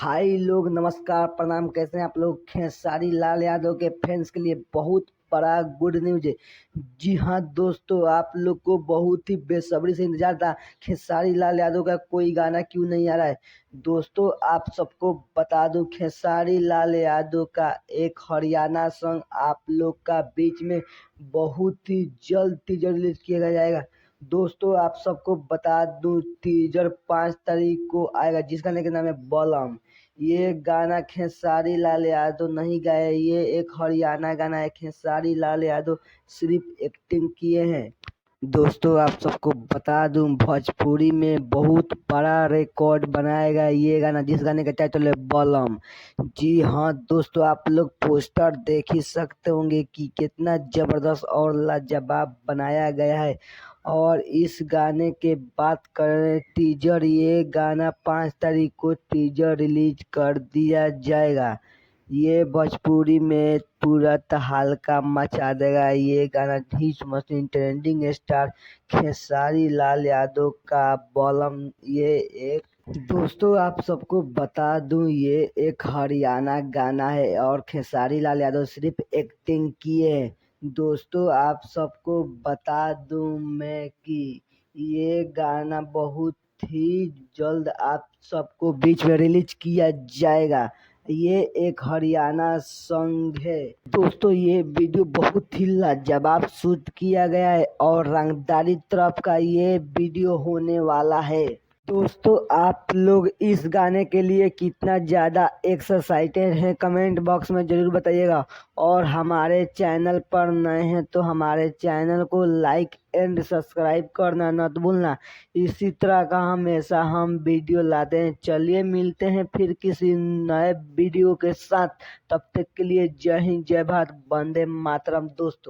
भाई लोग नमस्कार प्रणाम, कैसे हैं आप लोग। खेसारी लाल यादव के फैंस के लिए बहुत बड़ा गुड न्यूज है। जी हाँ दोस्तों, आप लोग को बहुत ही बेसब्री से इंतजार था खेसारी लाल यादव का कोई गाना क्यों नहीं आ रहा है। दोस्तों आप सबको बता दूं, खेसारी लाल यादव का एक हरियाणा सॉन्ग आप लोग का बीच में बहुत ही जल्द टीजर रिलीज किया जाएगा। दोस्तों आप सबको बता दूं, टीजर 5 तारीख को आएगा, जिस गाने का नाम है बलम। ये गाना खेसारी लाल यादव नहीं गाए, ये एक हरियाणा गाना है। खेसारी लाल यादव सिर्फ एक्टिंग किए हैं। दोस्तों आप सबको बता दूं, भोजपुरी में बहुत बड़ा रिकॉर्ड बनाएगा ये गाना, जिस गाने का टाइटल है बलम। जी हाँ दोस्तों, आप लोग पोस्टर देख ही सकते होंगे कि कितना जबरदस्त और लाजवाब बनाया गया है। और इस गाने के बात करें टीजर, ये गाना 5 तारीख को टीजर रिलीज कर दिया जाएगा। ये भोजपुरी में तुरंत हल्का मचा देगा। ये गाना hit machine trending star Khesari Lal Yadav का बलम। ये एक दोस्तों आप सबको बता दूं, ये एक हरियाणा गाना है और खेसारी लाल यादव सिर्फ एक्टिंग किए हैं। दोस्तों आप सबको बता दूं मैं कि ये गाना बहुत ही जल्द आप सबको बीच में रिलीज किया जाएगा। ये एक हरियाणा सॉन्ग है। दोस्तों ये वीडियो बहुत ही लाजवाब शूट किया गया है और रंगदारी तरफ का ये वीडियो होने वाला है। दोस्तों आप लोग इस गाने के लिए कितना ज़्यादा एक्साइटेड हैं, कमेंट बॉक्स में ज़रूर बताइएगा। और हमारे चैनल पर नए हैं तो हमारे चैनल को लाइक एंड सब्सक्राइब करना मत भूलना। इसी तरह का हमेशा हम वीडियो लाते हैं। चलिए मिलते हैं फिर किसी नए वीडियो के साथ। तब तक के लिए जय हिंद, जय भारत, वंदे मातरम दोस्तों।